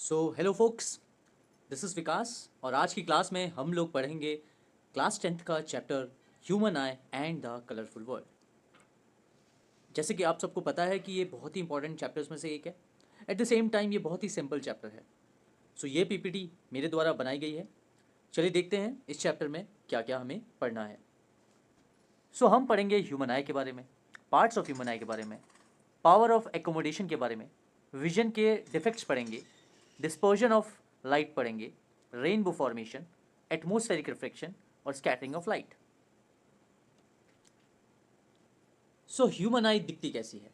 So hello folks, this is Vikas और आज की क्लास में हम लोग पढ़ेंगे क्लास 10th का chapter human I and the colourful world. जैसे कि आप सबको पता है कि ये बहुत ही इंपॉर्टेंट चैप्टर्स में से एक है। एट द सेम टाइम ये बहुत ही सिंपल चैप्टर है। सो ये पीपीटी मेरे द्वारा बनाई गई है। चलिए देखते हैं इस चैप्टर में क्या क्या हमें पढ़ना है। सो हम पढ़ेंगे ह्यूमन आई के बारे में, पार्ट्स ऑफ ह्यूमन आई के बारे में, पावर ऑफ एकोमोडेशन के बारे में, विजन के डिफेक्ट्स पढ़ेंगे, डिस्पर्जन ऑफ लाइट पढ़ेंगे, रेनबो फॉर्मेशन, एटमॉस्फेरिक रिफ्लेक्शन और scattering of light. So human आई दिखती कैसी है?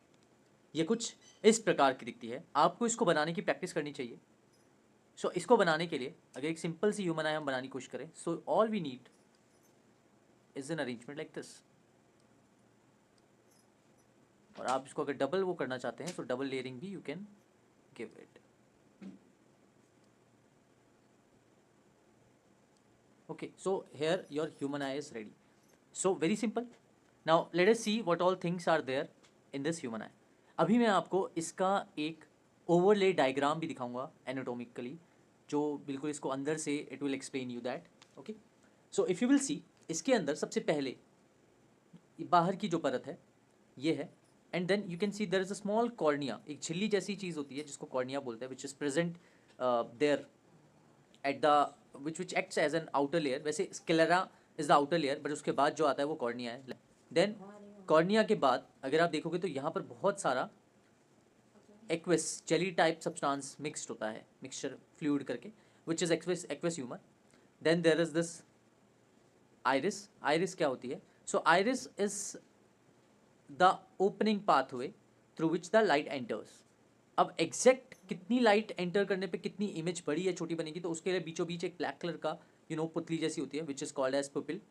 ये कुछ इस प्रकार की दिखती है। आपको इसको बनाने की प्रैक्टिस करनी चाहिए। सो इसको बनाने के लिए अगर एक सिंपल सी ह्यूमन आई हम बनाने की कोशिश करें, so all we need is an arrangement like this. और आप इसको अगर डबल वो करना चाहते हैं तो डबल लेयरिंग भी you can give it. Okay, so here your human eye is ready. So very simple. Now let us see what all things are there in this human eye. अभी मैं आपको इसका एक ओवरले डायग्राम भी दिखाऊंगा anatomically, जो बिल्कुल इसको अंदर से it will explain you that. Okay, so if you will सी, इसके अंदर सबसे पहले बाहर की जो परत है ये है, and then you can see there is a small cornea, एक झिल्ली जैसी चीज़ होती है जिसको कॉर्निया बोलते हैं, which is present there at the which acts as an outer layer। वैसे sclera is the outer layer, but उसके बाद जो आता है वो कॉर्निया है। देन कॉर्निया के बाद अगर आप देखोगे तो यहाँ पर बहुत सारा aqueous jelly type substance mixed होता है, मिक्सचर फ्लूइड करके, which is aqueous aqueous humour. Then there is this iris. Iris क्या होती है? So iris is the opening pathway through which the light enters. अब एग्जैक्ट कितनी लाइट एंटर करने पे कितनी इमेज बड़ी या छोटी बनेगी, तो उसके लिए बीचों बीच एक ब्लैक कलर का पुतली जैसी होती है, which is called as pupil.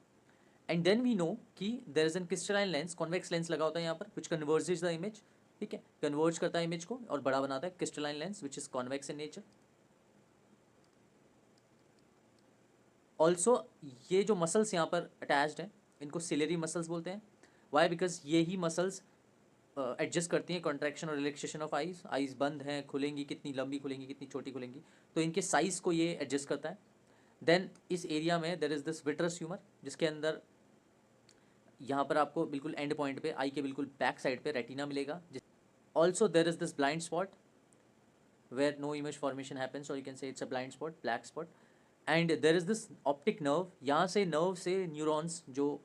And then we know कि there is an crystalline lens, convex lens लगा होता है यहाँ पर, विच कन्वर्जेज द इमेज। ठीक है, कन्वर्ज करता है इमेज को और बड़ा बनाता है, crystalline lens which is convex in nature. Also ये जो मसल्स यहाँ पर अटैच्ड हैं इनको सिलेरी मसल्स बोलते हैं। वाई? बिकॉज ये ही मसल्स एडजस्ट करती हैं कॉन्ट्रैक्शन और रिलैक्सेशन ऑफ आइज। आइज बंद हैं, खुलेंगी, कितनी लंबी खुलेंगी, कितनी छोटी खुलेंगी, तो इनके साइज़ को ये एडजस्ट करता है। देन इस एरिया में देर इज़ दिस विट्रस ह्यूमर, जिसके अंदर यहाँ पर आपको बिल्कुल एंड पॉइंट पे, आई के बिल्कुल बैक साइड पे रेटिना मिलेगा। Also there is this blind spot where no image formation happens, और you can say it's a blind spot, black spot. And there is this optic nerve, यहाँ से nerve से neurons जो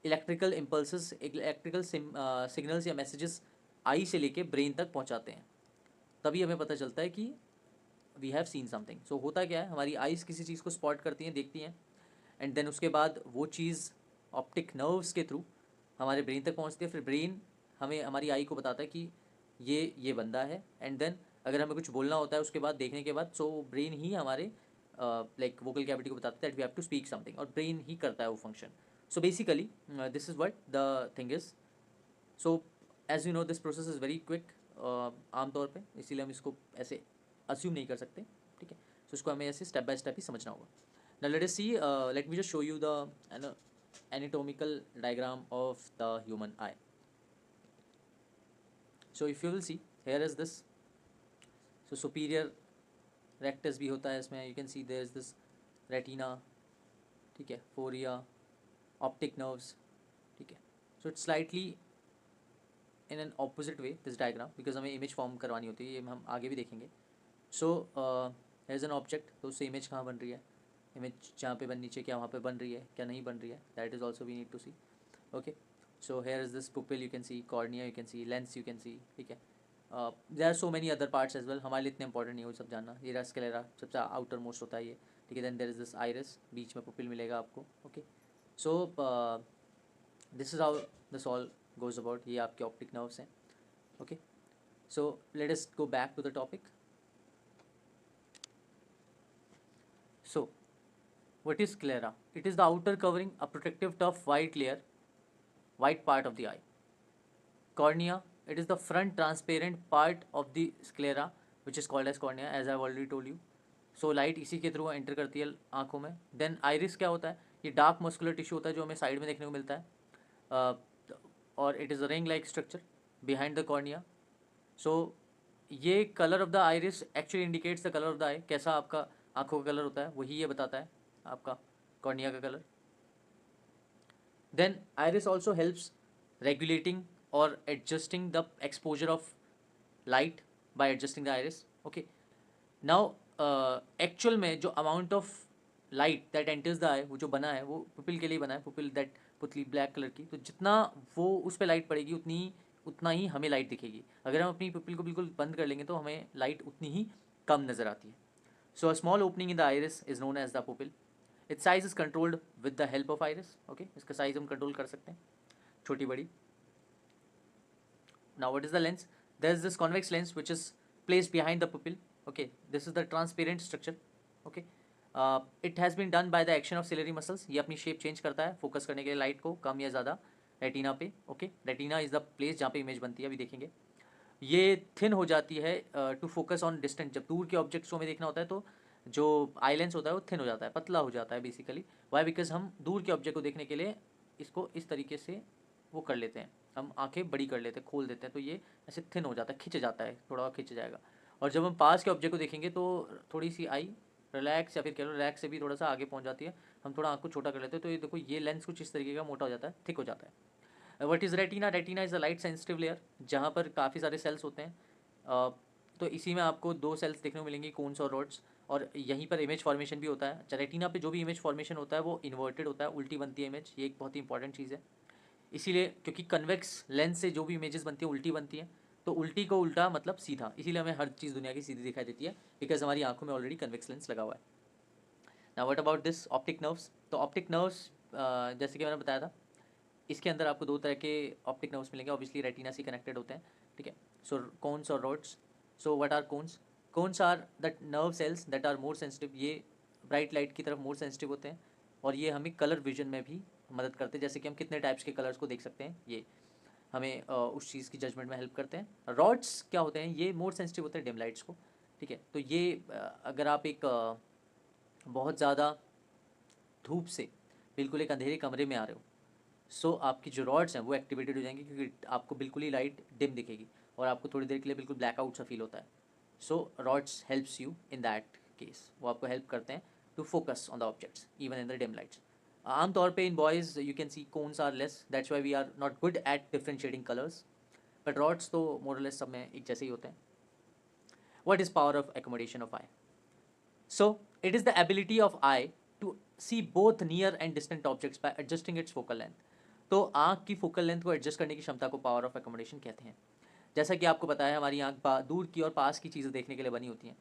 electrical impulses, electrical signals या messages eye से लेके brain तक पहुंचाते हैं, तभी हमें पता चलता है कि वी हैव सीन समथिंग। सो होता क्या है, हमारी आइज़ किसी चीज़ को स्पॉट करती हैं, देखती हैं, एंड देन उसके बाद वो चीज़ ऑप्टिक नर्व्स के थ्रू हमारे ब्रेन तक पहुंचती है। फिर ब्रेन हमें, हमारी आई को बताता है कि ये बंदा है, एंड देन अगर हमें कुछ बोलना होता है उसके बाद, देखने के बाद, सो ब्रेन ही हमारे लाइक वोकल कैविटी को बताता है that we have to speak something, और ब्रेन ही करता है वो function. So basically this is what the thing is. So as you know this process is very quick आमतौर पे, इसीलिए हम इसको ऐसे अस्यूम नहीं कर सकते। ठीक है, सो इसको हमें ऐसे स्टेप बाय स्टेप ही समझना होगा। Now let us see, let me just show you the anatomical diagram of the human eye. So if you will see, here is this, so superior rectus भी होता है इसमें, you can see there is this retina, ठीक है, phoria, optic nerves, ठीक है। so it's slightly in an opposite way this diagram, because हमें image form करवानी होती है, ये हम आगे भी देखेंगे। so here is an object, तो उससे image कहाँ बन रही है, इमेज जहाँ पे बननी चाहिए क्या वहाँ पे बन रही है, क्या नहीं बन रही है, that is also we need to see. Okay, so here is this pupil, you can see cornea, you can see lens, you can see, ठीक है। There are so many other parts as well, हमारे लिए इतने important नहीं हो सब जानना। ये रहा स्क्लेरा, सबसे आउटर मोस्ट होता है ये, ठीक है। Then there is this iris, बीच में पुपिल मिलेगा आपको। Okay, so this is how this all goes about. ये आपके ऑप्टिक नर्व्स हैं। Okay, so let us go back to the topic. So what is sclera? It is the outer covering, a protective tough white layer, white part of the eye. Cornea, it is the front transparent part of the sclera which is called as cornea, as I have already told you. So light इसी के through enter करती है आँखों में। Then iris क्या होता है? ये डार्क मस्कुलर टिश्यू होता है जो हमें साइड में देखने को मिलता है, और it is a ring like structure behind the cornea. So ये colour of the iris actually indicates the colour of the eye, कैसा आपका आंखों का कलर होता है वही ये बताता है आपका कॉर्निया का colour. Then iris also helps regulating और adjusting the exposure of light by adjusting the iris. Okay, now actual में जो amount of light that enters the eye, वो जो बना है वो पुपिल के लिए बना है, पुपिल दैट पुतली ब्लैक कलर की, तो जितना वो उस पर लाइट पड़ेगी उतना ही हमें लाइट दिखेगी। अगर हम अपनी पुपिल को बिल्कुल बंद कर लेंगे तो हमें लाइट उतनी ही कम नज़र आती है। So a small opening in the iris is known as the pupil. Its size is controlled with the help of iris. Okay, इसका साइज हम कंट्रोल कर सकते हैं, छोटी बड़ी। Now what is the lens? There is this convex lens which is placed behind the pupil. Okay, this is the transparent structure. Okay, it has been done by the action of ciliary muscles. ये अपनी shape change करता है focus करने के लिए light को कम या ज़्यादा रेटिना पे। Okay, retina is the place जहाँ पे इमेज बनती है, अभी देखेंगे। ये थिन हो जाती है टू फोकस ऑन डिस्टेंट। जब दूर के ऑब्जेक्ट्स को हमें देखना होता है तो जो आई लेंस होता है वो थिन हो जाता है, पतला हो जाता है बेसिकली। वाई? बिकॉज हम दूर के ऑब्जेक्ट को देखने के लिए इसको इस तरीके से वो कर लेते हैं, हम आंखें बड़ी कर लेते हैं, खोल देते हैं, तो ये ऐसे थिन हो जाता है, खिंच जाता है, थोड़ा और खिंच जाएगा। और जब हम पास के ऑब्जेक्ट को देखेंगे तो थोड़ी सी आई रिलैक्स, या फिर कह लो रिलैक्स से भी थोड़ा सा आगे पहुंच जाती है, हम थोड़ा आँख को छोटा कर लेते हैं, तो ये देखो ये लेंस कुछ इस तरीके का मोटा हो जाता है, थिक हो जाता है। What is retina? Retina is a light sensitive layer, जहाँ पर काफ़ी सारे सेल्स होते हैं। तो इसी में आपको दो सेल्स देखने को मिलेंगी, कोन्स और रॉड्स, और यहीं पर इमेज फॉर्मेशन भी होता है। अच्छा, रेटिना पे जो भी इमेज फॉर्मेशन होता है वो इन्वर्टेड होता है, उल्टी बनती है इमेज, ये एक बहुत ही इंपॉर्टेंट चीज़ है। इसीलिए क्योंकि कन्वेक्स लेंस से जो भी इमेजेस बनती है उल्टी बनती है, तो उल्टी को उल्टा मतलब सीधा, इसीलिए हमें हर चीज़ दुनिया की सीधी दिखाई देती है, बिकॉज हमारी आंखों में ऑलरेडी कन्वेक्स लेंस लगा हुआ है। Now what about this optic nerves? तो ऑप्टिक नर्व्स जैसे कि मैंने बताया था, इसके अंदर आपको दो तरह के ऑप्टिक नर्व्स मिलेंगे, ऑब्वियसली रेटिना से कनेक्टेड होते हैं, ठीक है। सो कोन्स और rods. So what are cones? Cones are the nerve cells that are more sensitive, ये ब्राइट लाइट की तरफ मोर सेंसिटिव होते हैं, और ये हमें कलर विजन में भी मदद करते हैं, जैसे कि हम कितने टाइप्स के कलर्स को देख सकते हैं, ये हमें उस चीज़ की जजमेंट में हेल्प करते हैं। रॉड्स क्या होते हैं? ये मोर सेंसिटिव होते हैं डिम लाइट्स को, ठीक है। तो ये अगर आप एक बहुत ज़्यादा धूप से बिल्कुल एक अंधेरे कमरे में आ रहे हो, सो आपकी जो रॉड्स हैं वो एक्टिवेटेड हो जाएंगी, क्योंकि आपको बिल्कुल ही लाइट डिम दिखेगी और आपको थोड़ी देर के लिए बिल्कुल ब्लैकआउट सा फील होता है। So rods helps you in that case, वो आपको हेल्प करते हैं to focus on the objects even in the dim lights. आमतौर पे in boys you can see cones are less, that's why we are not good at differentiating colours, but rods तो more और less सब में एक जैसे ही होते हैं। What is power of accommodation of eye? So it is the ability of eye to see both near and distant objects by adjusting its focal length. तो आँख की फोकल लेंथ को एडजस्ट करने की क्षमता को पावर ऑफ एकोमोडेशन कहते हैं। जैसा कि आपको पता है हमारी आँख दूर की और पास की चीज़ें देखने के लिए बनी होती हैं,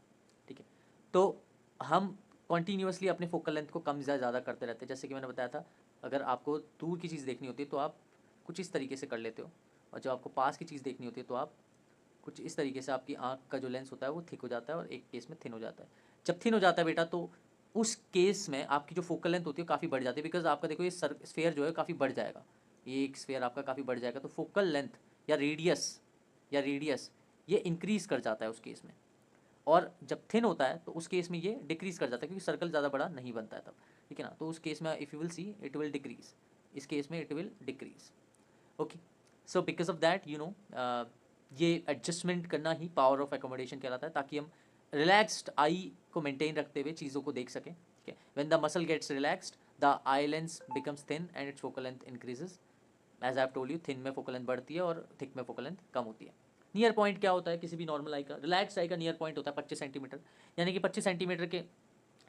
ठीक है। तो हम कॉन्टीन्यूसली अपने फोकल लेंथ को कम या ज़्यादा करते रहते हैं। जैसे कि मैंने बताया था, अगर आपको दूर की चीज़ देखनी होती है तो आप कुछ इस तरीके से कर लेते हो, और जब आपको पास की चीज़ देखनी होती है तो आप कुछ इस तरीके से, आपकी आँख का जो लेंस होता है वो थिक हो जाता है और एक केस में थिन हो जाता है। जब थिन हो जाता है बेटा, तो उस केस में आपकी जो फोकल लेंथ होती है काफ़ी बढ़ जाती है, बिकॉज आपका देखो ये स्फेयर जो है काफ़ी बढ़ जाएगा, ये एक स्फेयर आपका काफ़ी बढ़ जाएगा, तो फोकल लेंथ या रेडियस ये इंक्रीज़ कर जाता है उस केस में। और जब थिन होता है तो उस केस में ये डिक्रीज़ कर जाता है, क्योंकि सर्कल ज़्यादा बड़ा नहीं बनता है तब, ठीक है ना। तो उस केस में if you will see it will decrease, इस केस में it will decrease. Okay, so because of that ये एडजस्टमेंट करना ही पावर ऑफ एकोमोडेशन कहलाता है, ताकि हम रिलैक्स्ड आई को मेंटेन रखते हुए चीज़ों को देख सकें, ठीक है। When the muscle gets relaxed the eye lens becomes thin and its focal length increases. As I have told you, thin में फोकल लेंथ बढ़ती है और थिक में फोकल लेंथ कम होती है। नियर पॉइंट क्या होता है किसी भी नॉर्मल आई का? रिलैक्स्ड आई का नियर पॉइंट होता है 25 सेंटीमीटर, यानी कि 25 सेंटीमीटर के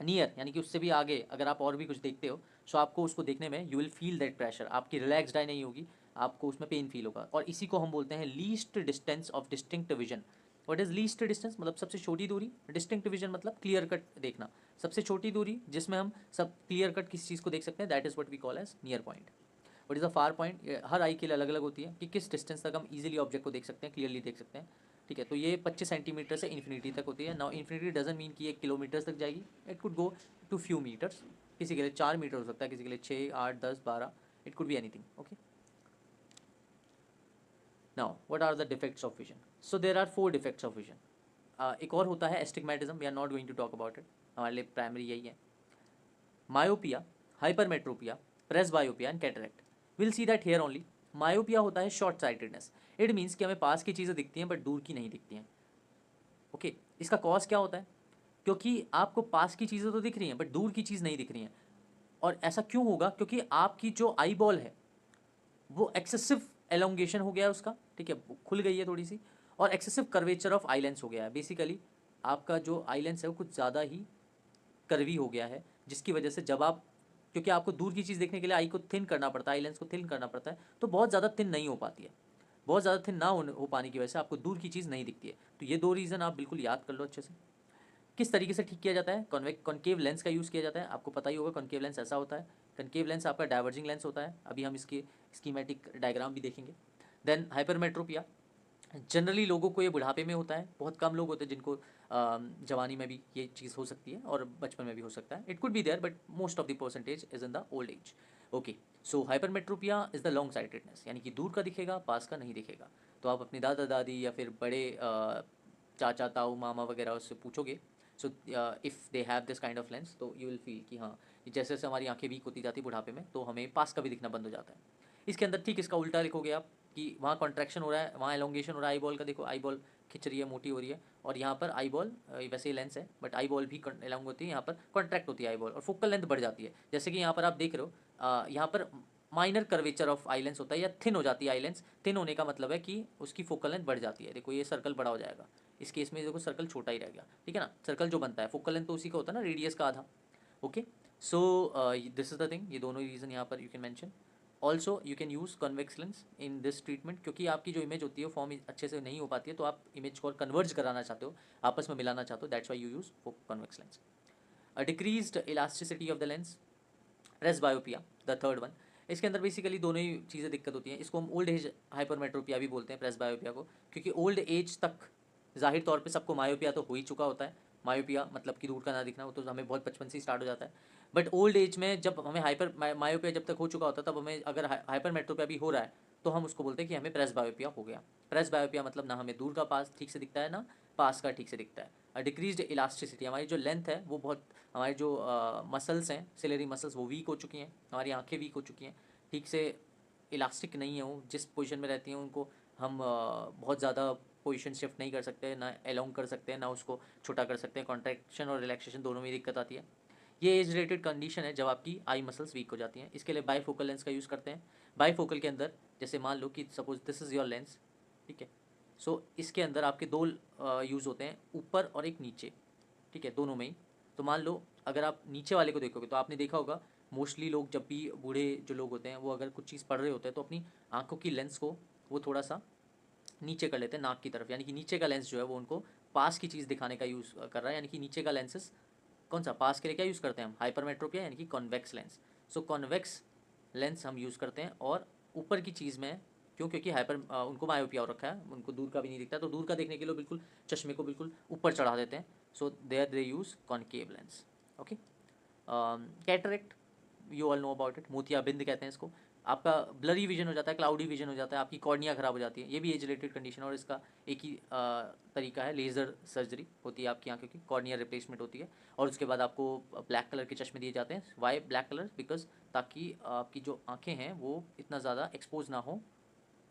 नियर, यानी कि उससे भी आगे अगर आप और भी कुछ देखते हो, सो आपको उसको देखने में you will feel that pressure, आपकी रिलैक्स्ड आई नहीं होगी, आपको उसमें पेन फील होगा। और इसी को हम बोलते हैं least distance of distinct vision. What is least distance? मतलब सबसे छोटी दूरी। डिस्टिंक्ट विजन मतलब क्लियर कट देखना, सबसे छोटी दूरी जिसमें हम सब क्लियर कट किसी चीज़ को देख सकते हैं, that is what we call as near point. What is the far point? हर आई के लिए अलग अलग होती है कि किस डिस्टेंस तक हम इजीली ऑब्जेक्ट को देख सकते हैं, क्लियरली देख सकते हैं, ठीक है। तो ये 25 सेंटीमीटर से इन्फिनिटी तक होती है। नाउ इन्फिनिटी डजंट मीन कि ये किलोमीटर्स तक जाएगी, it could go to few metres, किसी के लिए 4 मीटर हो सकता है, किसी के लिए 6, 8, 10, 12, it could be anything, okay. Now what are the defects of vision? So there are 4 defects of vision. एक और होता है astigmatism, we are not going to talk about it, हमारे लिए प्राइमरी यही है। Myopia, hypermetropia, presbyopia and cataract. We'll see that here only. Myopia होता है शॉर्ट साइटेडनेस, इट मीन्स कि हमें पास की चीज़ें दिखती हैं बट दूर की नहीं दिखती हैं। ओके, इसका कॉज क्या होता है? क्योंकि आपको पास की चीज़ें तो दिख रही हैं बट दूर की चीज़ नहीं दिख रही हैं। और ऐसा क्यों होगा? क्योंकि आपकी जो आई बॉल है वो एक्सेसिव एलोंगेशन हो गया है उसका, ठीक है, वो खुल गई है थोड़ी सी, और excessive curvature of eye lens हो गया है। बेसिकली आपका जो आई लेंस है वो कुछ ज़्यादा ही कर्वी हो गया है, जिसकी वजह से जब आप, क्योंकि आपको दूर की चीज़ देखने के लिए आई को थिन करना पड़ता है, आई लेंस को थिन करना पड़ता है, तो बहुत ज़्यादा थिन नहीं हो पाती है। बहुत ज़्यादा थिन ना हो पाने की वजह से आपको दूर की चीज़ नहीं दिखती है। तो ये दो रीज़न आप बिल्कुल याद कर लो अच्छे से। किस तरीके से ठीक किया जाता है? कॉन्केव लेंस का यूज़ किया जाता है। आपको पता ही होगा कॉन्केव लेंस ऐसा होता है। कॉन्केव लेंस आपका डाइवर्जिंग लेंस होता है। अभी हम इसकी स्कीमेटिक डायग्राम भी देखेंगे। देन हाइपरमेट्रोपिया, जनरली लोगों को ये बुढ़ापे में होता है। बहुत कम लोग होते हैं जिनको जवानी में भी ये चीज़ हो सकती है और बचपन में भी हो सकता है। It could be there but most of the percentage is in the old age. Okay, so hypermetropia is the long sightedness, यानी कि दूर का दिखेगा, पास का नहीं दिखेगा। तो आप अपने दादा दादी या फिर बड़े चाचा ताऊ मामा वगैरह उससे पूछोगे, so if they have this kind of lens, तो यू विल फील कि हाँ, जैसे जैसे हमारी आंखें वीक होती जाती बुढ़ापे में, तो हमें पास का भी दिखना बंद हो जाता है। इसके अंदर ठीक इसका उल्टा लिखोगे आप कि वहाँ कॉन्ट्रैक्शन हो रहा है, वहाँ एलोंगेशन हो रहा है। आई बॉल का देखो, आई बॉल खिंच रही है, मोटी हो रही है, और यहाँ पर आई बॉल वैसे ही लेंस है बट आई बॉल भी एलोंग होती है, यहाँ पर कॉन्ट्रैक्ट होती है आई बॉल और फोकल लेंथ बढ़ जाती है। जैसे कि यहाँ पर आप देख रहे हो, यहाँ पर minor curvature of eye lens होता है या थिन हो जाती है आई लेंस। थिन होने का मतलब है कि उसकी फोकल लेंथ बढ़ जाती है। देखो ये सर्कल बड़ा हो जाएगा, इस केस में देखो सर्कल छोटा ही रह गया, ठीक है ना। सर्कल जो बनता है, फोकल लेंथ तो उसी का होता है ना, रेडियस का आधा। Okay, so this is the thing, ये दोनों रीज़न यहाँ पर you can mention. Also you can use convex lens in this treatment, क्योंकि आपकी जो इमेज होती है फॉर्म अच्छे से नहीं हो पाती है, तो आप इमेज को कन्वर्ज कराना चाहते हो, आपस में मिलाना चाहते हो, that's why you use for convex lens. A decreased elasticity of the lens, presbyopia the third one. इसके अंदर बेसिकली दोनों ही चीज़ें दिक्कत होती हैं। इसको हम ओल्ड एज हाइपरमेट्रोपिया भी बोलते हैं, प्रेसबायोपिया को, क्योंकि ओल्ड एज तक जाहिर तौर पे सबको मायोपिया तो हो ही चुका होता है। मायोपिया मतलब कि दूर का ना दिखना, वो तो हमें बहुत बचपन से ही स्टार्ट हो जाता है। बट ओल्ड एज में जब हमें मायोपिया जब तक हो चुका होता है, तब हमें अगर हाइपरमेट्रोपिया भी हो रहा है, तो हम उसको बोलते हैं कि हमें प्रेसबायोपिया हो गया। प्रेसबायोपिया मतलब ना हमें दूर का पास ठीक से दिखता है, ना पास का ठीक से दिखता है। डिक्रीज्ड इलास्टिसिटी, हमारी जो लेंथ है वो बहुत, हमारे जो मसल्स हैं, सिलेरी मसल्स, वो वीक हो चुकी हैं, हमारी आंखें वीक हो चुकी हैं, ठीक से इलास्टिक नहीं है वो, जिस पोजीशन में रहती हैं उनको हम बहुत ज़्यादा पोजीशन शिफ्ट नहीं कर सकते, ना एलोंग कर सकते हैं, ना उसको छोटा कर सकते हैं। कॉन्ट्रैक्शन और रिलैक्सेशन दोनों में दिक्कत आती है। ये एज रिलेटेड कंडीशन है जब आपकी आई मसल्स वीक हो जाती हैं। इसके लिए बाईफोकल लेंस का यूज़ करते हैं। बाईफोकल के अंदर जैसे मान लो कि suppose this is your lens, ठीक है, सो इसके अंदर आपके दो यूज़ होते हैं, ऊपर और एक नीचे, ठीक है, दोनों में ही। तो मान लो अगर आप नीचे वाले को देखोगे तो आपने देखा होगा मोस्टली लोग जब भी, बूढ़े जो लोग होते हैं, वो अगर कुछ चीज़ पढ़ रहे होते हैं तो अपनी आंखों की लेंस को वो थोड़ा सा नीचे कर लेते हैं नाक की तरफ, यानी कि नीचे का लेंस जो है वो उनको पास की चीज़ दिखाने का यूज़ कर रहा है। यानी कि नीचे का लेंसेस कौन सा पास के लिए क्या यूज़ करते हैं हम, हाइपरमेट्रोपिया यानी कि कॉन्वेक्स लेंस। सो कॉन्वेक्स लेंस हम यूज़ करते हैं, और ऊपर की चीज़ में क्यों, क्योंकि उनको मायोपिया हो रखा है, उनको दूर का भी नहीं दिखता, तो दूर का देखने के लिए बिल्कुल चश्मे को बिल्कुल ऊपर चढ़ा देते हैं। So there they use concave lens. Okay, cataract, you all know about it, मोतियाबिंद कहते हैं इसको। आपका ब्लरी विजन हो जाता है, क्लाउडी विजन हो जाता है, आपकी कॉर्निया ख़राब हो जाती है। ये भी एज रिलेटेड कंडीशन है, और इसका एक ही तरीका है, लेज़र सर्जरी होती है आपकी आंखों की, कॉर्निया रिप्लेसमेंट होती है, और उसके बाद आपको ब्लैक कलर के चश्मे दिए जाते हैं। Why black colour? बिकॉज ताकि आपकी जो आँखें हैं वो इतना ज़्यादा एक्सपोज ना हो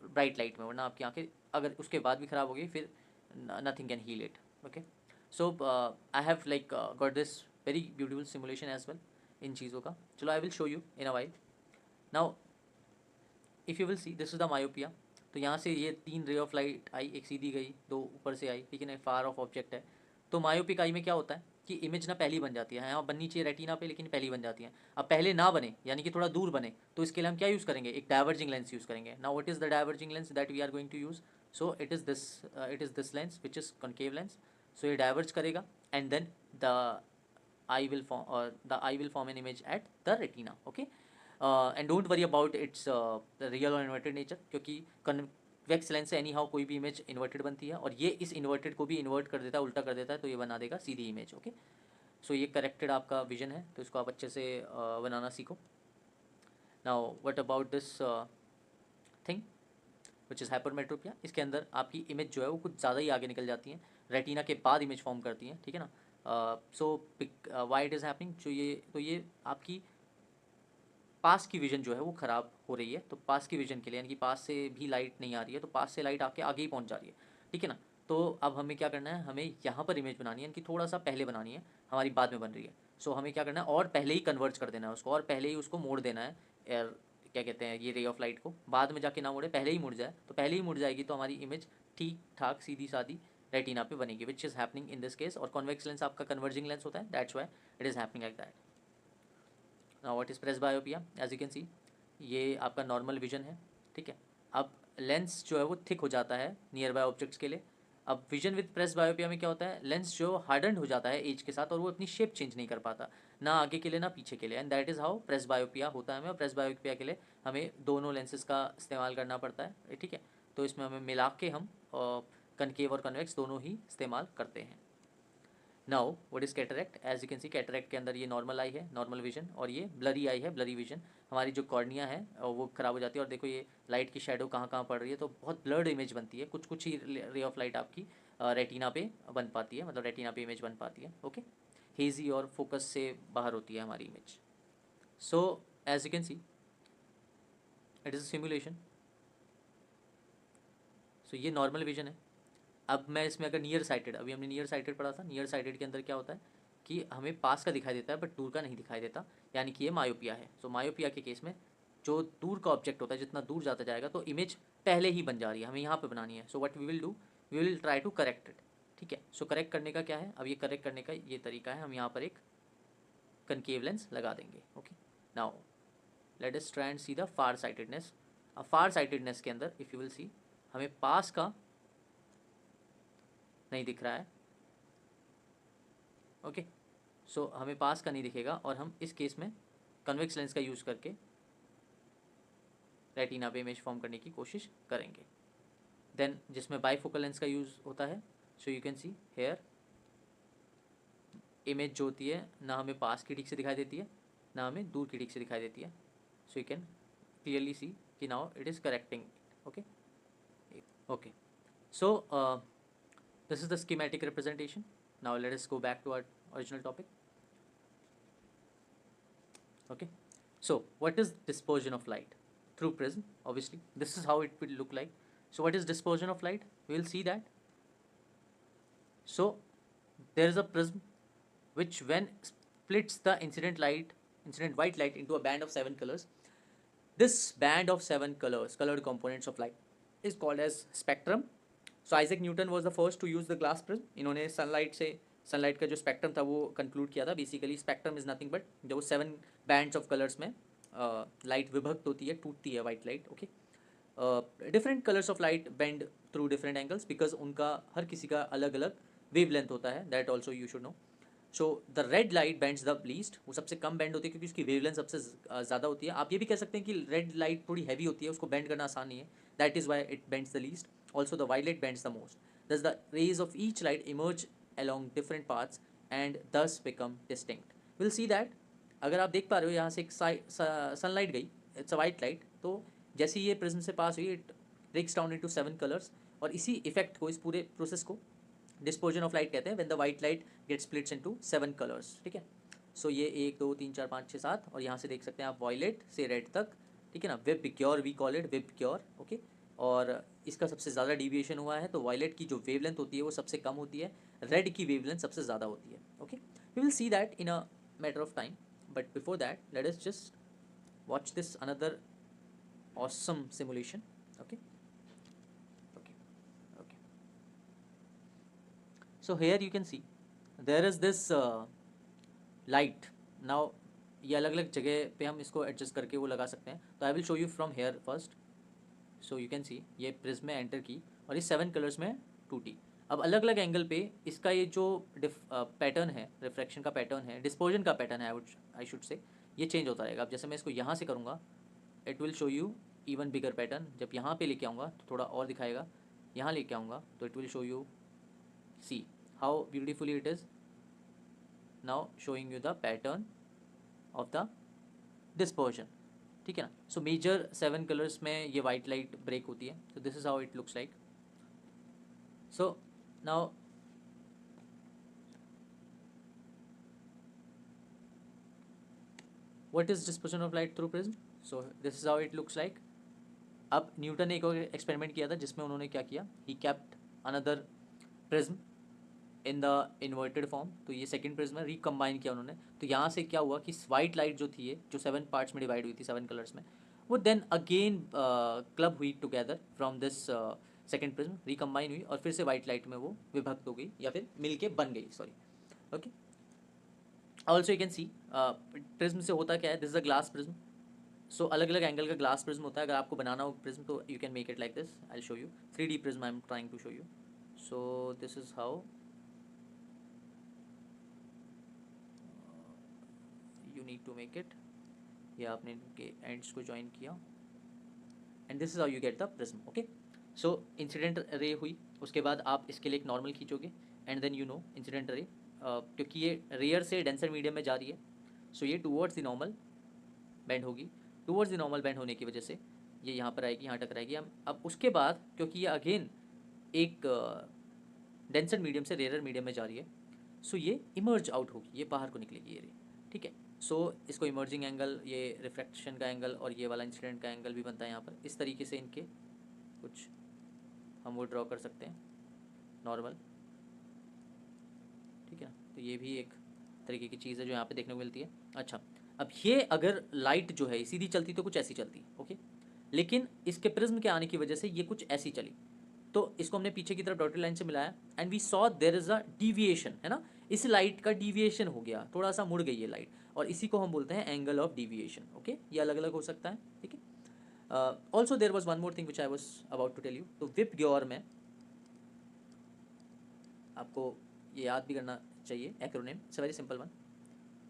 ब्राइट लाइट में, वरना आपकी आंखें अगर उसके बाद भी ख़राब हो गई फिर nothing can heal it. Okay, so I have like got this very beautiful simulation as well इन चीज़ों का। चलो I will show you in a while. Now if you will see, this is the myopia. तो यहाँ से ये 3 ray of light आई, एक सीधी गई, 2 ऊपर से आई, ठीक है ना, फार ऑफ ऑब्जेक्ट है। तो मायोपिक आई में क्या होता है कि इमेज ना पहली बन जाती है, यहाँ बननी चाहिए रेटिना पे लेकिन पहली बन जाती है। अब पहले ना बने यानी कि थोड़ा दूर बने, तो इसके लिए हम क्या यूज़ करेंगे, एक डाइवर्जिंग लेंस यूज़ करेंगे। Now what is the diverging lens that we are going to use? So it is this lens which is concave lens. So ये डाइवर्ज करेगा and then the eye will form an image at the retina. Okay, and don't worry about its the real or inverted nature, क्योंकि convex lens से any how कोई भी image inverted बनती है, और ये इस इन्वर्टेड को भी इन्वर्ट कर देता है, उल्टा कर देता है, तो ये बना देगा सीधी इमेज। ओके, सो ये करेक्टेड आपका विजन है, तो इसको आप अच्छे से बनाना सीखो। Now what about this thing which is hypermetropia? इसके अंदर आपकी इमेज जो है वो कुछ ज़्यादा ही आगे निकल जाती है, रेटिना के बाद इमेज फॉर्म करती हैं, ठीक है ना। सो वाई इट इज़ हैपनिंग, जो ये, तो ये आपकी पास की विजन जो है वो ख़राब हो रही है। तो पास की विजन के लिए, यानी कि पास से भी लाइट नहीं आ रही है, तो पास से लाइट आके आगे ही पहुंच जा रही है, ठीक है ना। तो अब हमें क्या करना है, हमें यहाँ पर इमेज बनानी है, इनकी थोड़ा सा पहले बनानी है, हमारी बाद में बन रही है। सो हमें क्या करना है, और पहले ही कन्वर्ट कर देना है उसको, और पहले ही उसको मोड़ देना है, क्या कहते हैं, ये रे ऑफ लाइट को बाद में जाके ना मुड़े, पहले ही मुड़ जाए। तो पहले ही मुड़ जाएगी तो हमारी इमेज ठीक ठाक सीधी सादी रेटिना पे बनेगी, which is happening in this case. और कॉन्वेक्स लेंस आपका कन्वर्जिंग लेंस होता है, that's why it is happening like that. Now what is presbyopia, as you can see ये आपका नॉर्मल विजन है, ठीक है। अब लेंस जो है वो थिक हो जाता है नियर बाय ऑब्जेक्ट्स के लिए। अब विजन विद प्रेसबायोपिया में क्या होता है, लेंस जो हार्डन हो जाता है एज के साथ, और वो अपनी शेप चेंज नहीं कर पाता, ना आगे के लिए ना पीछे के लिए, and that is how presbyopia होता है हमें। और प्रेसबायोपिया के लिए हमें दोनों लेंसेज का इस्तेमाल करना पड़ता है, ठीक है। तो इसमें हमें मिला के हम कनकेव और कन्वेक्स दोनों ही इस्तेमाल करते हैं। Now what is cataract, as you can see cataract के अंदर ये नॉर्मल आई है, नॉर्मल विजन, और ये ब्लरी आई है, ब्लरी विजन। हमारी जो कॉर्निया है वो ख़राब हो जाती है, और देखो ये लाइट की शेडो कहाँ कहाँ पड़ रही है, तो बहुत ब्लर्ड इमेज बनती है, कुछ कुछ ही रे ऑफ लाइट आपकी रेटिना पे बन पाती है, मतलब रेटिना पे इमेज बन पाती है, ओके। हेजी और फोकस से बाहर होती है हमारी image. So as you can see it is a simulation. So ये नॉर्मल विजन है। अब मैं इसमें अगर नियर साइटेड, अभी हमने नियर साइटेड पढ़ा था, नियर साइटेड के अंदर क्या होता है कि हमें पास का दिखाई देता है बट दूर का नहीं दिखाई देता, यानी कि ये मायोपिया है। सो मायोपिया के केस में जो दूर का ऑब्जेक्ट होता है जितना दूर जाता जाएगा तो इमेज पहले ही बन जा रही है, हमें यहाँ पे बनानी है। So what we will do, we will try to correct it, ठीक है। सो करेक्ट करने का क्या है, अब ये करेक्ट करने का ये तरीका है, हम यहाँ पर एक कनकेव लेंस लगा देंगे, okay. Now let us try and see the far sightedness. अब फार साइटेडनेस के अंदर इफ़ यू विल सी हमें पास का नहीं दिख रहा है, ओके। सो हमें पास का नहीं दिखेगा, और हम इस केस में कन्वेक्स लेंस का यूज़ करके रेटिना पे इमेज फॉर्म करने की कोशिश करेंगे। देन जिसमें बाईफोकल लेंस का यूज़ होता है, so you can see here image जो होती है ना हमें पास की ठीक से दिखाई देती है ना हमें दूर की ठीक से दिखाई देती है। So you can clearly see कि now it is correcting, okay okay. So this is the schematic representation. Now let us go back to our original topic, okay. So what is dispersion of light through prism? Obviously this is how it will look like. So what is dispersion of light, we will see that. So there is a prism which when splits the incident white light into a band of 7 colors. This band of 7 colors, colored components of light is called as spectrum. So Isaac Newton was the first to use the glass prism. इन्होंने sunlight का जो spectrum था वो conclude किया था। Basically spectrum is nothing but जो 7 bands of colours में light विभक्त होती है, टूटती है white light, okay. Different colours of light bend through different angles because उनका हर किसी का अलग अलग वेव लेंथ होता है, that also you should know. So the red light bends the least, वो सबसे कम बेंड होती है क्योंकि उसकी वेवलेंथ सबसे ज़्यादा होती है। आप ये भी कह सकते हैं कि रेड लाइट थोड़ी हैवी होती है, उसको बेंड करना आसान नहीं है, that is why it bends the least. Also the violet bends the most. Thus the rays of each light emerge along different paths and thus become distinct. We'll see that अगर आप देख पा रहे हो यहाँ से एक सनलाइट गई, इट्स अ वाइट लाइट, तो जैसे ये प्रिज्म से पास हुई it breaks down into 7 colours, और इसी इफेक्ट को, इस पूरे प्रोसेस को डिस्पोजन ऑफ लाइट कहते हैं, when the white light get splits into 7 colours, ठीक है। सो ये 1 2 3 4 5 6 7, और यहाँ से देख सकते हैं आप वॉयलेट से रेड तक, ठीक है ना, VIBGYOR we call it, VIBGYOR, okay. और इसका सबसे ज़्यादा डिविएशन हुआ है, तो वायलेट की जो वेवलेंथ होती है वो सबसे कम होती है, रेड की वेवलेंथ सबसे ज़्यादा होती है, okay. We will see that in a matter of time, but before that let us just watch this another awesome simulation, okay okay okay. So here you can see there is this light. Now ये अलग अलग जगह पे हम इसको adjust करके वो लगा सकते हैं, तो आई will show you from here first. So you can see ये प्रिज्म में एंटर की और ये 7 कलर्स में टूटी। अब अलग अलग एंगल पे इसका ये जो पैटर्न है, रिफ्रैक्शन का पैटर्न है, डिस्पोजन का पैटर्न है, आई शुड से, ये चेंज होता रहेगा। अब जैसे मैं इसको यहाँ से करूँगा it will show you even bigger pattern, जब यहाँ पे लेके आऊँगा तो थोड़ा और दिखाएगा, यहाँ लेके आऊँगा तो it will show you, see how beautifully it is now showing you the pattern of the dispersion, ठीक है ना। सो मेजर 7 कलर्स में ये वाइट लाइट ब्रेक होती है, तो this is how it looks like. So now what is dispersion of light through prism, so this is how it looks like. अब Newton ने एक और एक्सपेरिमेंट किया था जिसमें उन्होंने क्या किया, he kept another prism in the inverted form, तो ये सेकंड प्रिज्म है, रिकम्बाइन किया उन्होंने। तो यहाँ से क्या हुआ कि वाइट लाइट जो थी ये, जो 7 पार्ट्स में डिवाइड हुई थी 7 कलर्स में, वो देन अगेन क्लब हुई together from this second prism, recombine हुई और फिर से वाइट लाइट में वो विभक्त हो गई या फिर मिलके बन गई, sorry. Okay, also you can see prism से होता क्या है, this is a glass prism. So अलग अलग एंगल का ग्लास प्रिज्म होता है। अगर आपको बनाना हो प्रिज्म तो you can make it like this, I show you 3D prism I am trying to show you. So this is how you need to make it। ये आपने इनके एंड्स को ज्वाइन किया and this is how you get the prism. Okay, so incident ray हुई, उसके बाद आप इसके लिए एक नॉर्मल खींचोगे and then you know incident ray, क्योंकि ये रेयर से डेंसर मीडियम में जा रही है, सो ये टूवर्ड्स द नॉर्मल बेंड होगी। टूवर्ड्स द नॉर्मल बेंड होने की वजह से ये यहाँ पर आएगी, यहाँ टकराएगी। हम अब उसके बाद क्योंकि ये अगेन एक डेंसर मीडियम से रेयर मीडियम में जा रही है, सो ये इमर्ज आउट होगी, ये बाहर को निकलेगी ये रे, ठीक है। सो इसको इमर्जिंग एंगल, ये रिफ्रैक्शन का एंगल और ये वाला इंसिडेंट का एंगल भी बनता है यहाँ पर। इस तरीके से इनके कुछ हम वो ड्रॉ कर सकते हैं नॉर्मल, ठीक है ना। तो ये भी एक तरीके की चीज़ है जो यहाँ पे देखने को मिलती है। अच्छा, अब ये अगर लाइट जो है सीधी चलती तो कुछ ऐसी चलती, ओके, लेकिन इसके प्रिज्म के आने की वजह से ये कुछ ऐसी चली, तो इसको हमने पीछे की तरफ डॉटेड लाइन से मिलाया and we saw there is a deviation, है ना। इस लाइट का डिविएशन हो गया, थोड़ा सा मुड़ गई है लाइट, और इसी को हम बोलते हैं एंगल ऑफ डिविएशन। ओके, ये अलग अलग हो सकता है, ठीक है। Also there was one more thing which I was about to tell you. तो विप ग्योर में आपको ये याद भी करना चाहिए acronym, it's a very simple one.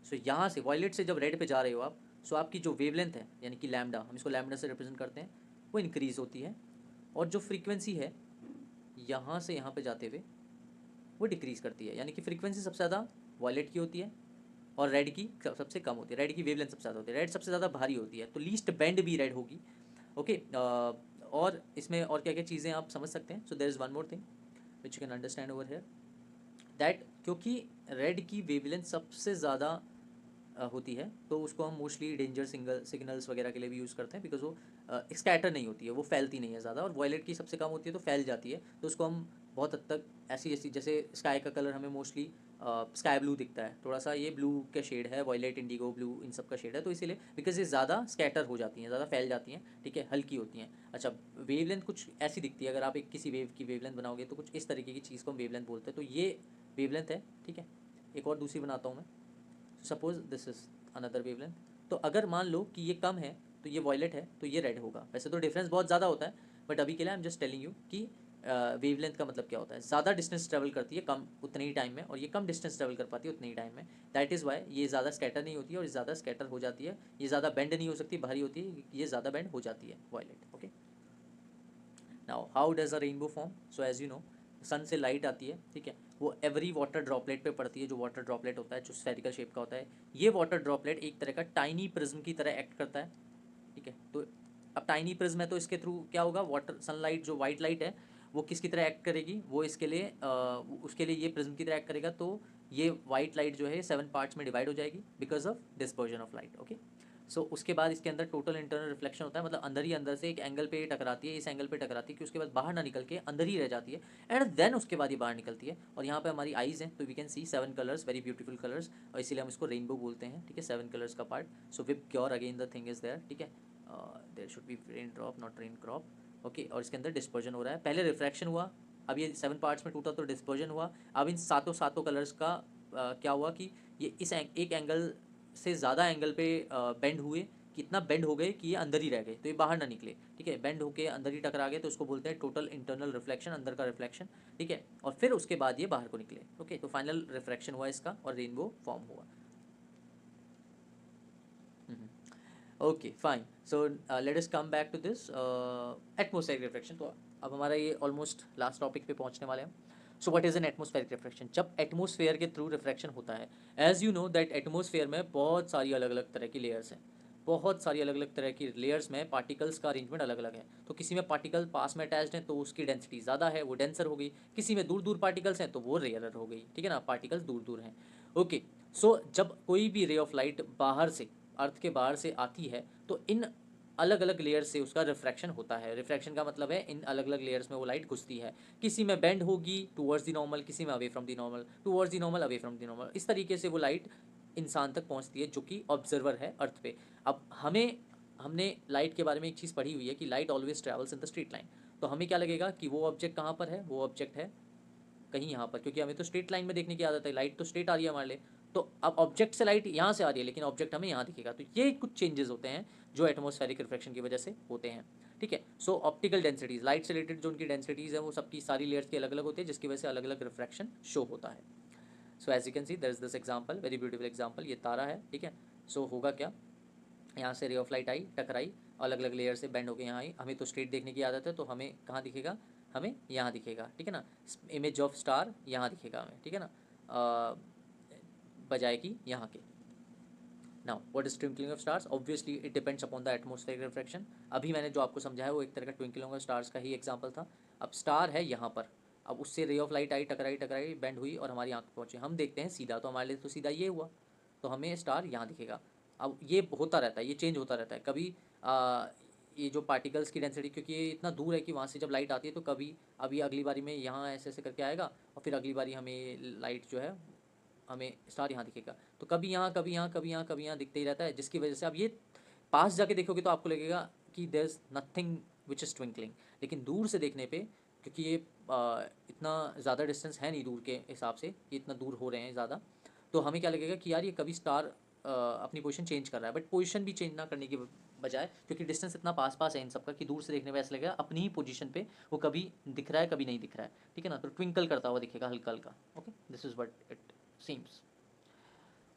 So यहाँ से वॉयलेट से जब रेड पे जा रहे हो आप, सो आपकी जो वेवलेंथ है यानी कि लैम्डा, हम इसको लैम्डा से रिप्रेजेंट करते हैं, वो इंक्रीज़ होती है, और जो फ्रीक्वेंसी है यहाँ से यहाँ पे जाते हुए वो डिक्रीज़ करती है। यानी कि फ्रीक्वेंसी सबसे ज़्यादा वॉयलेट की होती है और रेड की सबसे कम होती है। रेड की वेवलेंथ सबसे ज़्यादा होती है, रेड सबसे ज़्यादा भारी होती है, तो लीस्ट बेंड भी रेड होगी। ओके, और इसमें और क्या क्या चीज़ें आप समझ सकते हैं। So there is one more thing which you can understand over here, that क्योंकि रेड की वेवलेंथ सबसे ज़्यादा होती है, तो उसको हम मोस्टली डेंजर सिग्नल्स वगैरह के लिए भी यूज़ करते हैं, बिकॉज वो स्कैटर नहीं होती है, वो फैलती नहीं है ज़्यादा, और वॉयलेट की सबसे कम होती है तो फैल जाती है। तो उसको हम बहुत हद तक ऐसी ऐसी, जैसे स्काई का कलर हमें मोस्टली स्काई ब्लू दिखता है, थोड़ा सा ये ब्लू का शेड है, वॉयलेट, इंडिगो ब्लू, इन सब का शेड है, तो इसीलिए बिकॉज ये ज़्यादा स्कैटर हो जाती हैं, ज़्यादा फैल जाती हैं, ठीक है, हल्की होती हैं। अच्छा, वेवलेंथ कुछ ऐसी दिखती है, अगर आप एक किसी वेव की वेवलेंथ बनाओगे तो कुछ इस तरीके की चीज़ को हम वेवलेंथ बोलते हैं, तो ये वेवलेंथ है, ठीक है। एक और दूसरी बनाता हूँ मैं, suppose this is another wavelength. तो अगर मान लो कि ये कम है तो ये वॉयलेट है तो ये रेड होगा। वैसे तो डिफरेंस बहुत ज़्यादा होता है, बट अभी के लिए I am just telling you कि वेवलेंथ का मतलब क्या होता है। ज़्यादा डिस्टेंस ट्रेवल करती है कम उतने ही टाइम में, और ये कम डिस्टेंस ट्रेवल कर पाती है उतने ही टाइम में। दैट इज़ वाई ये ज़्यादा स्कैटर नहीं होती है, और ज़्यादा स्कैटर हो जाती है, ये ज़्यादा बेंड नहीं हो सकती, भारी होती है, ये ज़्यादा बेंड हो जाती है violet. Okay, now how does a rainbow form. So as you know, sun से लाइट आती है, ठीक है, वो एवरी वाटर ड्रॉपलेट पे पड़ती है। जो वाटर ड्रॉपलेट होता है जो स्फेरिकल शेप का होता है, ये वाटर ड्रॉपलेट एक तरह का टाइनी प्रिज्म की तरह एक्ट करता है, ठीक है। तो अब टाइनी प्रिज्म है तो इसके थ्रू क्या होगा, वाटर सनलाइट जो वाइट लाइट है वो किसकी तरह एक्ट करेगी, वो इसके लिए उसके लिए ये प्रिज्म की तरह एक्ट करेगा। तो ये वाइट लाइट जो है 7 पार्ट्स में डिवाइड हो जाएगी because of dispersion of light. Okay, so उसके बाद इसके अंदर टोटल इंटरनल रिफ्लेक्शन होता है, मतलब अंदर ही अंदर से एक एंगल पे टकराती है, इस एंगल पे टकराती है कि उसके बाद बाहर ना निकल के अंदर ही रह जाती है, एंड देन उसके बाद ये बाहर निकलती है। और यहाँ पे हमारी आईज हैं, तो we can see 7 colours, very beautiful colours, और इसीलिए हम इसको रेनबो बोलते हैं, ठीक है, 7 कलर्स का part. So VIBGYOR again the thing is there, ठीक है, there should be rain drop not rain crop. Okay, और इसके अंदर डिस्पर्जन हो रहा है, पहले रिफ्रैक्शन हुआ, अब ये 7 पार्ट्स में टूटा तो डिस्पर्जन हुआ। अब इन सातों कलर्स का क्या हुआ कि ये इस एक एंगल से ज़्यादा एंगल पे बेंड हुए, कितना बेंड हो गए कि ये अंदर ही रह गए, तो ये बाहर ना निकले, ठीक है, बेंड होके अंदर ही टकरा गए, तो उसको बोलते हैं टोटल इंटरनल रिफ्लेक्शन, अंदर का रिफ्लेक्शन, ठीक है। और फिर उसके बाद ये बाहर को निकले, ओके, तो फाइनल रिफ्रैक्शन हुआ इसका और रेनबो फॉर्म हुआ। Okay fine, so let us come back to this atmospheric reflection. तो अब हमारा ये ऑलमोस्ट लास्ट टॉपिक पे पहुंचने वाले हैं। So what is an atmospheric reflection. जब एटमॉस्फेयर के थ्रू रिफ्लेक्शन होता है, as you know that atmosphere में बहुत सारी अलग अलग तरह की लेयर्स हैं, बहुत सारी अलग अलग तरह की लेयर्स में पार्टिकल्स का अरेंजमेंट अलग अलग है। तो किसी में पार्टिकल पास में अटैच्ड हैं तो उसकी डेंसिटी ज़्यादा है, वो डेंसर हो गई, किसी में दूर दूर पार्टिकल्स हैं तो वो रेयरर हो गई, ठीक है ना, पार्टिकल्स दूर दूर हैं। ओके, सो जब कोई भी रे ऑफ लाइट बाहर से, अर्थ के बाहर से आती है, तो इन अलग अलग लेयर से उसका रिफ्रैक्शन होता है। रिफ्रैक्शन का मतलब है इन अलग अलग लेयर्स में वो लाइट घुसती है, किसी में बेंड होगी टूवर्ड्स द नॉर्मल, किसी में away from the normal, towards the normal, away from the normal, इस तरीके से वो लाइट इंसान तक पहुंचती है जो कि ऑब्जर्वर है अर्थ पे। अब हमने लाइट के बारे में एक चीज़ पढ़ी हुई है कि light always travels in the straight line. तो हमें क्या लगेगा कि वो ऑब्जेक्ट कहाँ पर है, वो ऑब्जेक्ट है कहीं यहाँ पर, क्योंकि हमें तो स्ट्रेट लाइन में देखने की आदत है, लाइट तो स्ट्रेट आ रही है हमारे लिए। तो अब ऑब्जेक्ट से लाइट यहाँ से आ रही है लेकिन ऑब्जेक्ट हमें यहाँ दिखेगा। तो ये कुछ चेंजेस होते हैं जो एटमॉस्फेरिक रिफ्लेक्शन की वजह से होते हैं, ठीक है। सो ऑप्टिकल डेंसिटीज, लाइट से रिलेटेड जो उनकी डेंसिटीज़ है वो सबकी सारी लेयर्स की अलग अलग होती है, जिसकी वजह से अलग अलग रिफ्रैक्शन शो होता है। So as you can see there is this example, very beautiful example. ये तारा है, ठीक है। सो होगा क्या, यहाँ से रे ऑफ लाइट आई, टकराई, अलग अलग लेयर से बेंड होकर यहाँ आई, हमें तो स्ट्रेट देखने की आदत है तो हमें कहाँ दिखेगा, हमें यहाँ दिखेगा, ठीक है ना। इमेज ऑफ स्टार यहाँ दिखेगा हमें, ठीक है ना, बजाय कि यहाँ के। Now what is twinkling of stars, obviously it depends upon the atmospheric refraction. अभी मैंने जो आपको समझाया वो एक तरह का ट्विंकलिंग ऑफ स्टार्स का ही एग्जाम्पल था। अब स्टार है यहाँ पर, अब उससे रे ऑफ लाइट आई, टकराई टकराई बेंड हुई और हमारी आँख पहुँची, हम देखते हैं सीधा, तो हमारे लिए तो सीधा ये हुआ, तो हमें स्टार यहाँ दिखेगा। अब ये होता रहता है, ये चेंज होता रहता है। कभी ये जो पार्टिकल्स की डेंसिटी, क्योंकि ये इतना दूर है कि वहाँ से जब लाइट आती है तो कभी अभी अगली बारी में यहाँ ऐसे ऐसे करके आएगा और फिर अगली बारी हमें लाइट जो है, हमें स्टार यहाँ दिखेगा। तो कभी यहाँ कभी यहाँ कभी यहाँ कभी यहाँ दिखते ही रहता है, जिसकी वजह से अब ये पास जाके देखोगे तो आपको लगेगा कि there is nothing which is twinkling, लेकिन दूर से देखने पे, क्योंकि ये इतना ज़्यादा डिस्टेंस है नहीं दूर के हिसाब से, ये इतना दूर हो रहे हैं ज़्यादा, तो हमें क्या लगेगा कि यार ये कभी स्टार अपनी पोजीशन चेंज कर रहा है, बट पोजीशन भी चेंज ना करने की बजाय, क्योंकि डिस्टेंस इतना पास पास है इन सबका कि दूर से देखने में ऐसा लगेगा अपनी ही पोजीशन पे वो कभी दिख रहा है कभी नहीं दिख रहा है, ठीक है ना। तो ट्विंकल करता हुआ दिखेगा हल्का हल्का। Okay, this is what it seems.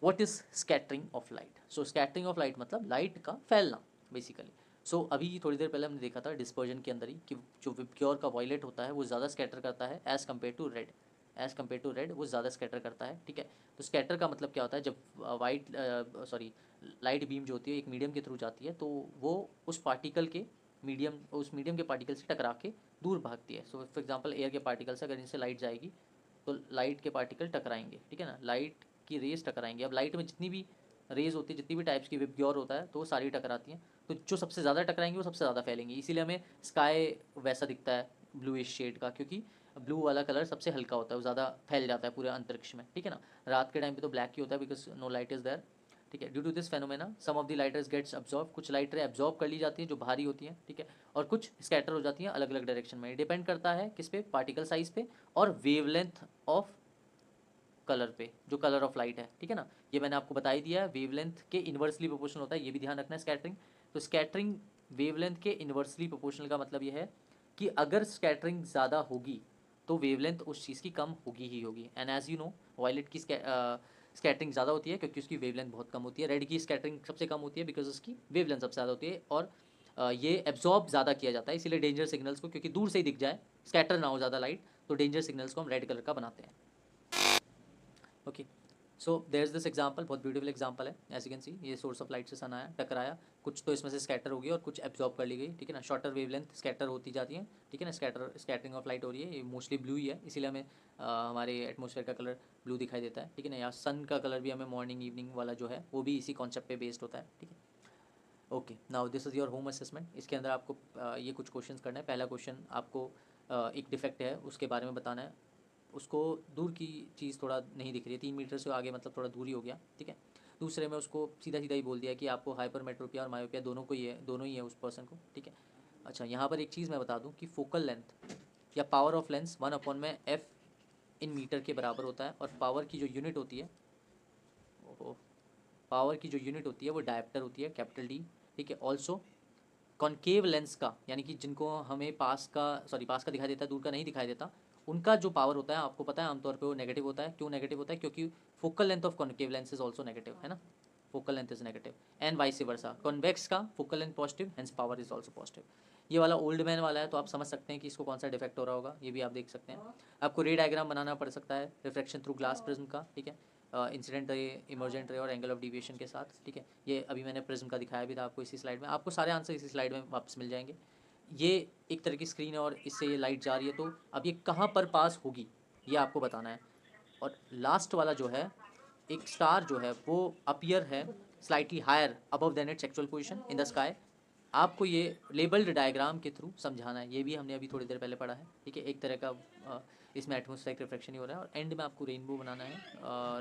What is scattering of light, so scattering of light मतलब लाइट का फैलना बेसिकली। सो अभी थोड़ी देर पहले हमने देखा था डिस्पर्जन के अंदर ही कि जो विबग्योर का वॉयलेट होता है वो ज़्यादा स्कैटर करता है as compare to red, as compare to red वो ज़्यादा स्कैटर करता है, ठीक है। तो स्कैटर का मतलब क्या होता है, जब लाइट बीम जो होती है एक मीडियम के थ्रू जाती है तो वो उस पार्टिकल के उस मीडियम के पार्टिकल से टकरा के दूर भागती है। सो फॉर एग्जांपल एयर के पार्टिकल्स, अगर इनसे लाइट जाएगी तो लाइट के पार्टिकल टकराएंगे, ठीक है ना, लाइट की रेज टकराएंगे। अब लाइट में जितनी भी रेज होती है, जितनी भी टाइप्स की विबग्योर होता है तो वो सारी टकराती हैं, तो जो सबसे ज़्यादा टकराएंगे वो सबसे ज़्यादा फैलेंगी। इसीलिए हमें स्काई वैसा दिखता है ब्लूइश शेड का, क्योंकि ब्लू वाला कलर सबसे हल्का होता है, वो ज़्यादा फैल जाता है पूरे अंतरिक्ष में, ठीक है ना। रात के टाइम पे तो ब्लैक ही होता है because no light is there, ठीक है। Due to this phenomena some of the lighters gets absorb, कुछ लाइटें एब्जॉर्ब कर ली जाती हैं जो भारी होती हैं, ठीक है, और कुछ स्कैटर हो जाती हैं अलग अलग डायरेक्शन में। डिपेंड करता है किस पे, पार्टिकल साइज पे और वेवलेंथ ऑफ कलर पे, जो कलर ऑफ लाइट है, ठीक है ना। ये मैंने आपको बता ही दिया है, वेवलेंथ के इन्वर्सली प्रोपोर्शनल होता है, ये भी ध्यान रखना है स्कैटरिंग। तो स्कैटरिंग वेवलेंथ के इन्वर्सली प्रोपोर्शनल का मतलब ये है कि अगर स्कैटरिंग ज़्यादा होगी तो वेवलेंथ उस चीज़ की कम होगी ही होगी। And as you know violet की स्कैटरिंग ज़्यादा होती है क्योंकि उसकी वेवलेंथ बहुत कम होती है। रेड की स्कैटरिंग सबसे कम होती है बिकॉज उसकी वेवलेंथ सबसे ज़्यादा होती है और ये एब्जॉर्ब ज़्यादा किया जाता है, इसीलिए डेंजर सिग्नल्स को, क्योंकि दूर से ही दिख जाए, स्कैटर ना हो ज़्यादा लाइट, तो डेंजर सिग्नल्स को हम रेड कलर का बनाते हैं। Okay, so there is this example, बहुत ब्यूटीफुल एग्जाम्पल है। एज यू कैन सी ये सोर्स ऑफ लाइट से सन आया, टकराया, कुछ तो इसमें से स्कैटर हो गई और कुछ एब्जॉर्ब कर ली गई, ठीक है ना। शॉर्टर वेवलेंथ स्कैटर होती जाती है, ठीक है ना। स्कैटरिंग ऑफ लाइट हो रही है, ये मोस्टली ब्लू ही है, इसीलिए हमें हमारे एटमॉस्फेयर का कलर ब्लू दिखाई देता है, ठीक है ना। या सन का कलर भी हमें मॉर्निंग इवनिंग वाला जो है वो भी इसी कॉन्सेप्ट पे बेस्ड होता है, ठीक है। Okay, now this is your home assessment. इसके अंदर आपको ये कुछ क्वेश्चंस करना है। पहला क्वेश्चन आपको एक डिफेक्ट है उसके बारे में बताना है, उसको दूर की चीज़ थोड़ा नहीं दिख रही है, 3 मीटर से आगे मतलब थोड़ा दूर ही हो गया, ठीक है। दूसरे में उसको सीधा सीधा ही बोल दिया कि आपको हाइपरमेट्रोपिया और मायोपिया दोनों ही है उस पर्सन को, ठीक है। अच्छा, यहाँ पर एक चीज़ मैं बता दूँ कि फोकल लेंथ या power of lens 1/f in metre के बराबर होता है, और पावर की जो यूनिट होती है, ओहो, पावर की जो यूनिट होती है वो डायप्टर होती है, कैपिटल डी, ठीक है। ऑल्सो कॉन्केव लेंस का, यानी कि जिनको हमें पास का दिखाई देता है, दूर का नहीं दिखाई देता, उनका जो पावर होता है आपको पता है आमतौर पे वो नेगेटिव होता है। क्यों नेगेटिव होता है? क्योंकि focal length of concave lens is also negative, है ना, focal length is negative and vice versa. Convex का focal length positive, hence power is also positive. ये वाला ओल्ड मैन वाला है, तो आप समझ सकते हैं कि इसको कौन सा डिफेक्ट हो रहा होगा, ये भी आप देख सकते हैं। आपको रे डायग्राम बनाना पड़ सकता है रिफ्लेक्शन थ्रू ग्लास प्रिज्म का, ठीक है, इंसिडेंट रे, इमर्जेंट रे और एंगल ऑफ डिविएशन के साथ, ठीक है। ये अभी मैंने प्रिज्म का दिखाया भी था आपको इसी स्लाइड में, आपको सारे आंसर इसी स्लाइड में वापस मिल जाएंगे। ये एक तरह की स्क्रीन है और इससे ये लाइट जा रही है, तो अब ये कहाँ पर पास होगी ये आपको बताना है। और लास्ट वाला जो है, एक स्टार जो है वो अपीयर है slightly higher above than its actual position in the sky, आपको ये लेबल्ड डायग्राम के थ्रू समझाना है, ये भी हमने अभी थोड़ी देर पहले पढ़ा है, ठीक है। एक तरह का इसमें एटमॉस्फेरिक रिफ्लेक्शन ही हो रहा है और एंड में आपको रेनबो बनाना है,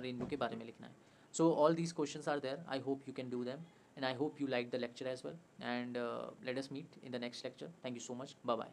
रेनबो के बारे में लिखना है। So all these questions are there, I hope you can do them and I hope you liked the lecture as well, and let us meet in the next lecture. Thank you so much. Bye bye.